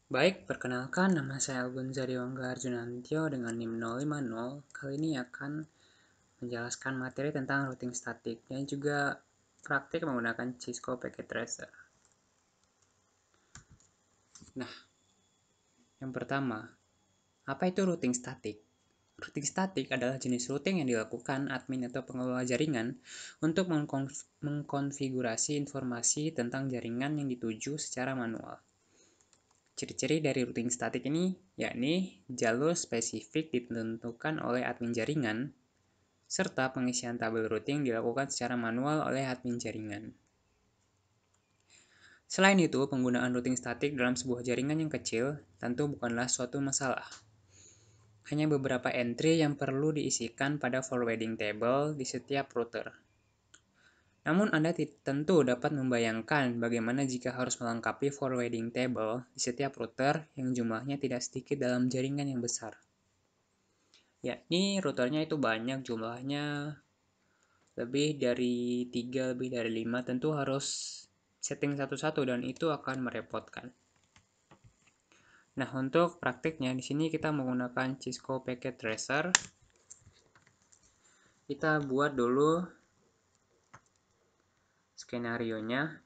Baik, perkenalkan nama saya Algonzari Wangga Arjunantio dengan NIM 050. Kali ini akan menjelaskan materi tentang routing statik dan juga praktik menggunakan Cisco Packet Tracer. Nah, yang pertama, apa itu routing statik? Routing statik adalah jenis routing yang dilakukan admin atau pengelola jaringan untuk mengkonfigurasi informasi tentang jaringan yang dituju secara manual. Ciri-ciri dari routing statik ini yakni jalur spesifik ditentukan oleh admin jaringan, serta pengisian tabel routing dilakukan secara manual oleh admin jaringan. Selain itu, penggunaan routing statik dalam sebuah jaringan yang kecil tentu bukanlah suatu masalah. Hanya beberapa entry yang perlu diisikan pada forwarding table di setiap router. Namun Anda tentu dapat membayangkan bagaimana jika harus melengkapi forwarding table di setiap router yang jumlahnya tidak sedikit dalam jaringan yang besar. Yakni routernya itu banyak jumlahnya, lebih dari 3, lebih dari 5, tentu harus setting satu-satu dan itu akan merepotkan. Nah, untuk praktiknya di sini kita menggunakan Cisco Packet Tracer. Kita buat dulu skenario-nya.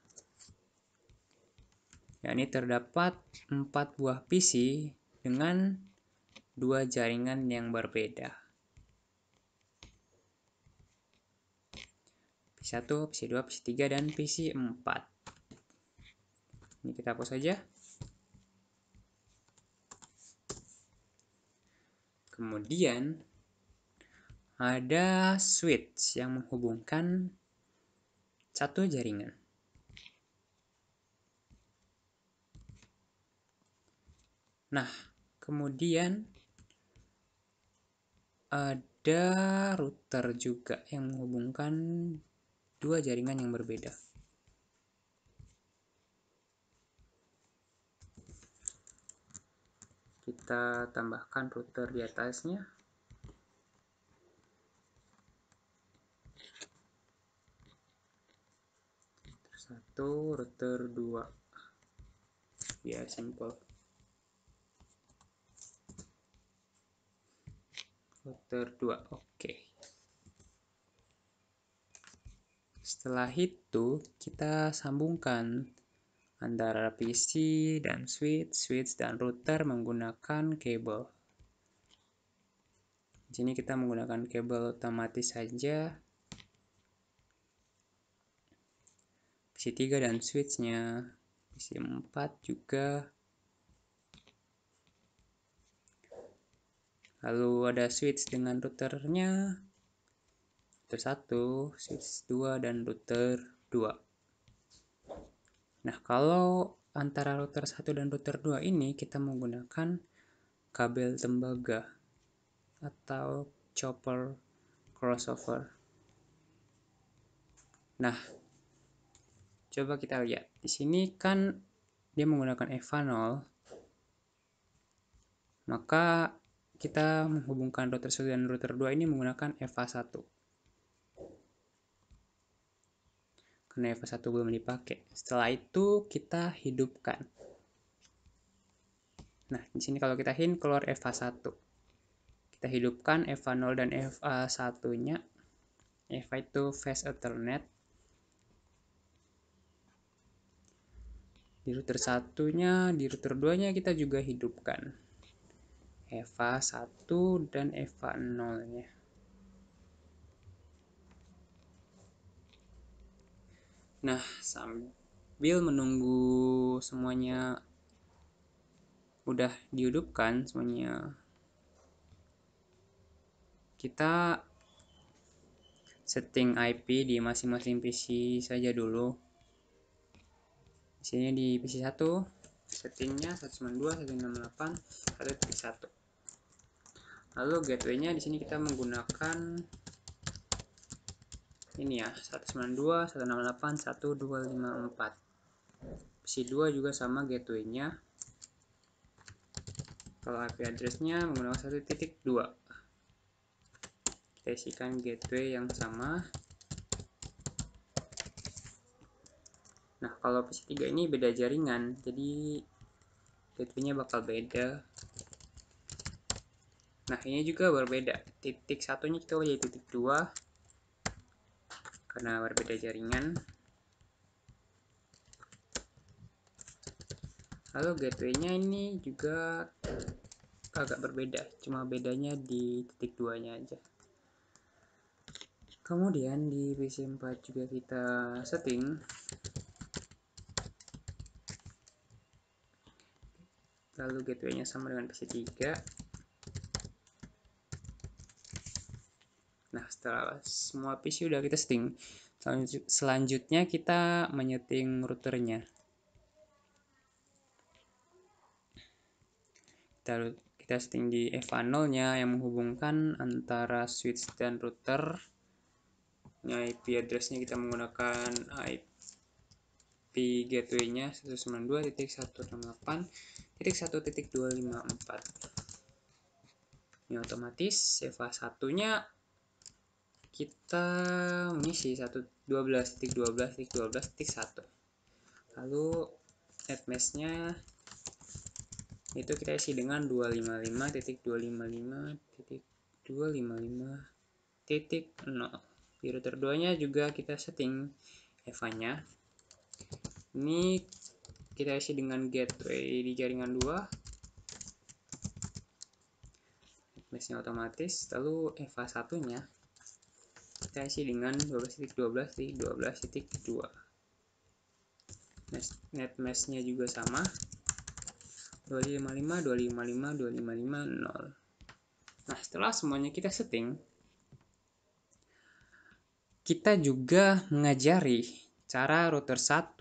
Yakni terdapat 4 buah PC dengan 2 jaringan yang berbeda. PC1, PC2, PC3, dan PC4. Ini kita hapus saja. Kemudian ada switch yang menghubungkan satu jaringan. Nah, kemudian ada router juga yang menghubungkan 2 jaringan yang berbeda. Kita tambahkan router di atasnya. Satu, router 2. Biar simple. Router 2, oke. Setelah itu, kita sambungkan antara PC dan switch dan router menggunakan kabel. Di sini kita menggunakan kabel otomatis saja. PC3 dan switch-nya, PC4 juga. Lalu ada switch dengan routernya, router 1, switch 2, dan router 2. Nah, kalau antara router 1 dan router 2 ini kita menggunakan kabel tembaga atau chopper crossover. Nah, coba kita lihat. Di sini kan dia menggunakan EVA 0. Maka kita menghubungkan router 1 dan router 2 ini menggunakan EVA 1. Karena EVA 1 belum dipakai. Setelah itu kita hidupkan. Nah, di sini kalau kita keluar EVA 1. Kita hidupkan EVA 0 dan EVA 1-nya. EVA itu Fast Ethernet. Di router 1-nya, di router 2-nya kita juga hidupkan EVA 1 dan EVA 0-nya. Nah, sambil menunggu semuanya udah dihidupkan semuanya, kita setting IP di masing-masing PC saja dulu. Di sini di PC1 settingnya 192, 168, 1.1. Lalu gateway-nya di sini kita menggunakan ini ya, 192, 168, 1254. PC2 juga sama gateway-nya. Kalau IP address-nya menggunakan 1.2. Kita isikan gateway yang sama. Nah, kalau PC3 ini beda jaringan, jadi gateway-nya bakal beda. Nah, ini juga berbeda. Titik satunya kita jadi titik 2 karena berbeda jaringan. Lalu gateway-nya ini juga agak berbeda, cuma bedanya di titik 2-nya aja. Kemudian di PC4 juga kita setting. Lalu gateway-nya sama dengan PC3. Nah, setelah semua PC udah kita setting, selanjutnya kita menyeting routernya. Kita setting di EVA0-nya yang menghubungkan antara switch dan router. IP address-nya kita menggunakan IP gateway-nya 192.168.1.254. Ini otomatis. EVA1-nya kita mengisi 112.12.12.1. Lalu netmask-nya itu kita isi dengan 255.255.255.0. Di router 2-nya juga kita setting EVA-nya. Ini kita isi dengan gateway di jaringan 2. Netmask-nya otomatis. Lalu EVA 1-nya kita isi dengan 12.12.12.2. Netmask-nya juga sama, 255.255.255.0. Nah, setelah semuanya kita setting, kita juga mengajari cara router 1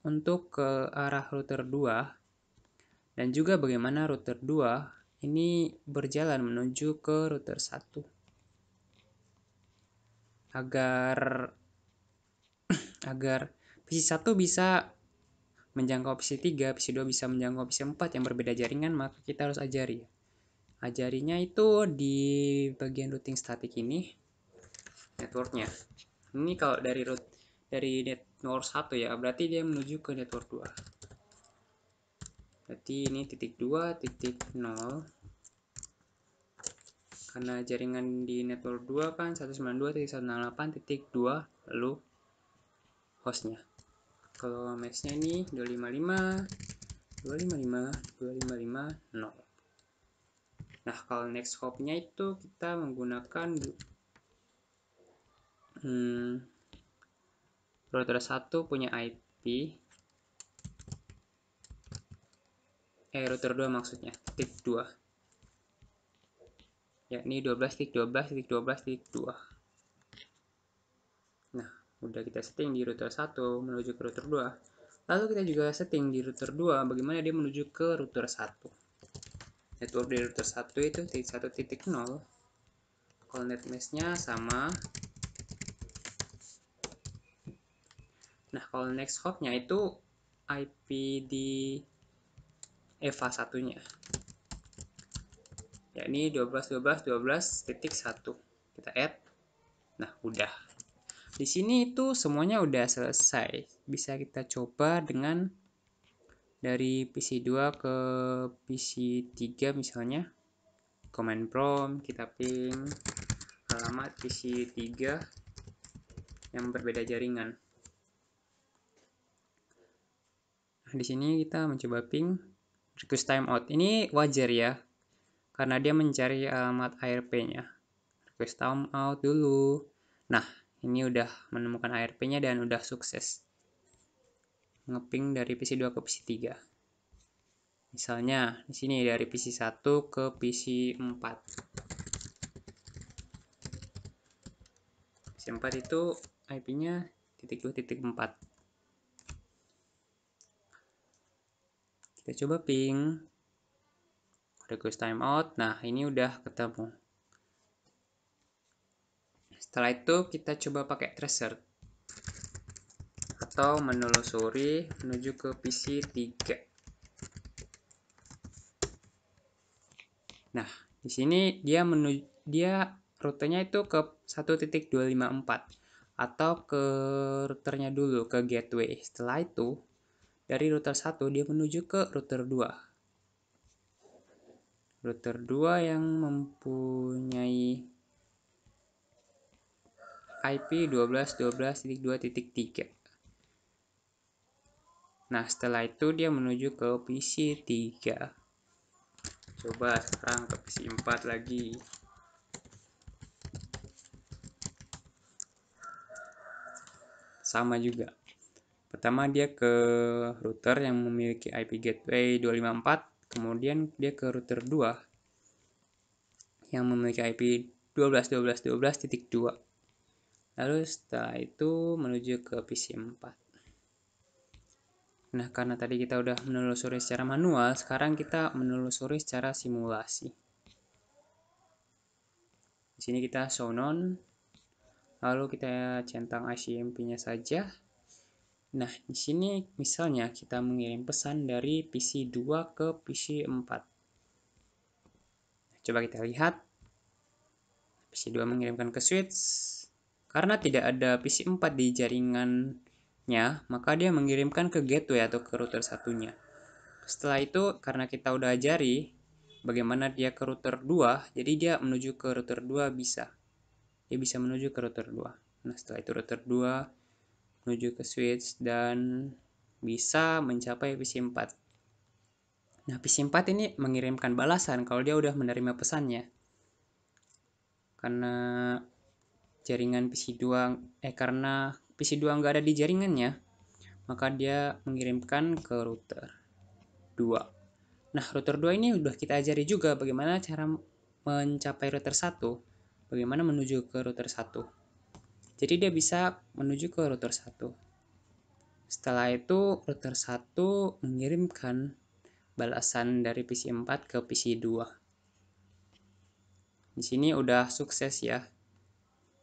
untuk ke arah router 2 dan juga bagaimana router 2 ini berjalan menuju ke router 1 agar PC1 bisa menjangkau PC3, PC2 bisa menjangkau PC4 yang berbeda jaringan, maka kita harus ajari. Ajarinya itu di bagian routing static ini, networknya. Ini kalau dari network 1 ya, berarti dia menuju ke network 2. Berarti ini titik 2, titik 0. Karena jaringan di network 2 kan 192.168.2, lalu hostnya. Kalau mesh-nya ini 255.255.255.0. Nah, kalau next hop-nya itu kita menggunakan router 1 punya IP, router 2 maksudnya, titik 2. Yakni 12.12.12.2. Nah, udah kita setting di router 1 menuju ke router 2. Lalu kita juga setting di router 2 bagaimana dia menuju ke router 1. Network di router 1 itu titik 1.0. Kalau netmask-nya sama. Nah, kalau next hop-nya itu IP di EVA 1-nya. Yakni 12.12.12.1. Kita add. Nah, udah. Di sini itu semuanya udah selesai. Bisa kita coba dengan dari PC2 ke PC3 misalnya. Command prompt, kita ping alamat PC3 yang berbeda jaringan. Nah, di sini kita mencoba ping request timeout. Ini wajar ya, karena dia mencari alamat ARP-nya. Request timeout dulu. Nah, ini udah menemukan ARP-nya dan udah sukses ngeping dari PC2 ke PC3. Misalnya di sini dari PC1 ke PC4. PC4 itu IP-nya .2.4. Kita coba ping request timeout. Nah, ini udah ketemu. Setelah itu kita coba pakai tracer atau menelusuri menuju ke PC3. Nah, di sini dia rutenya itu ke 1.254 atau ke routernya dulu, ke gateway. Setelah itu dari router 1 dia menuju ke router 2. router 2 yang mempunyai IP 12.12.2.3. Nah, setelah itu dia menuju ke PC 3. Coba sekarang ke PC 4 lagi. Sama juga. Pertama dia ke router yang memiliki IP gateway 254, kemudian dia ke router 2 yang memiliki IP 12.12.12.2. Lalu setelah itu menuju ke PC 4. Nah, karena tadi kita udah menelusuri secara manual, sekarang kita menelusuri secara simulasi. Di sini kita show none, lalu kita centang ICMP-nya saja. Nah, di sini misalnya kita mengirim pesan dari PC 2 ke PC 4. Coba kita lihat. PC 2 mengirimkan ke switch. Karena tidak ada PC 4 di jaringannya, maka dia mengirimkan ke gateway atau ke router satunya. Setelah itu, karena kita udah ajari bagaimana dia ke router 2, jadi dia menuju ke router 2 bisa. Dia bisa menuju ke router 2. Nah, setelah itu router 2 menuju ke switch dan bisa mencapai PC 4. Nah, PC 4 ini mengirimkan balasan kalau dia udah menerima pesannya. Karena jaringan karena PC 2 nggak ada di jaringannya, maka dia mengirimkan ke router 2. Nah, router 2 ini udah kita ajari juga bagaimana cara mencapai router 1, bagaimana menuju ke router 1. Jadi dia bisa menuju ke router 1. Setelah itu router 1 mengirimkan balasan dari PC 4 ke PC 2. Di sini udah sukses ya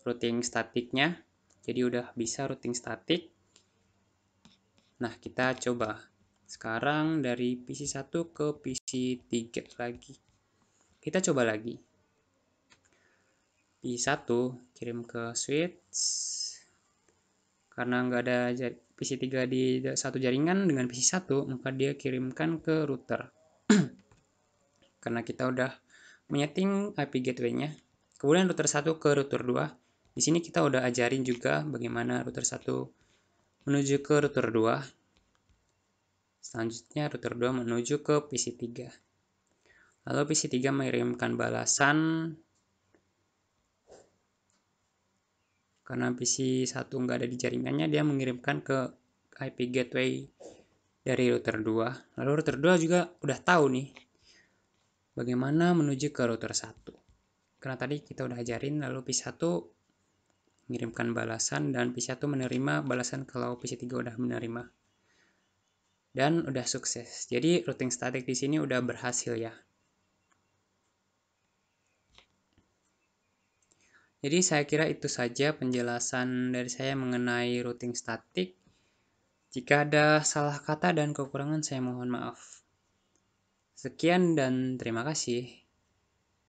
routing statiknya. Jadi udah bisa routing statik. Nah, kita coba sekarang dari PC 1 ke PC 3 lagi. Kita coba lagi. PC 1 kirim ke switch. Karena nggak ada PC 3 di satu jaringan dengan PC 1, maka dia kirimkan ke router. Karena kita udah menyeting IP gateway-nya. Kemudian router 1 ke router 2. Di sini kita udah ajarin juga bagaimana router 1 menuju ke router 2. Selanjutnya router 2 menuju ke PC 3. Lalu PC 3 mengirimkan balasan karena PC 1 nggak ada di jaringannya, dia mengirimkan ke IP gateway dari router 2. Lalu router 2 juga udah tahu nih bagaimana menuju ke router 1. Karena tadi kita udah ajarin, lalu PC 1 mengirimkan balasan dan PC 1 menerima balasan kalau PC 3 udah menerima. Dan udah sukses. Jadi routing static di sini udah berhasil ya. Jadi saya kira itu saja penjelasan dari saya mengenai routing statik. Jika ada salah kata dan kekurangan saya mohon maaf. Sekian dan terima kasih.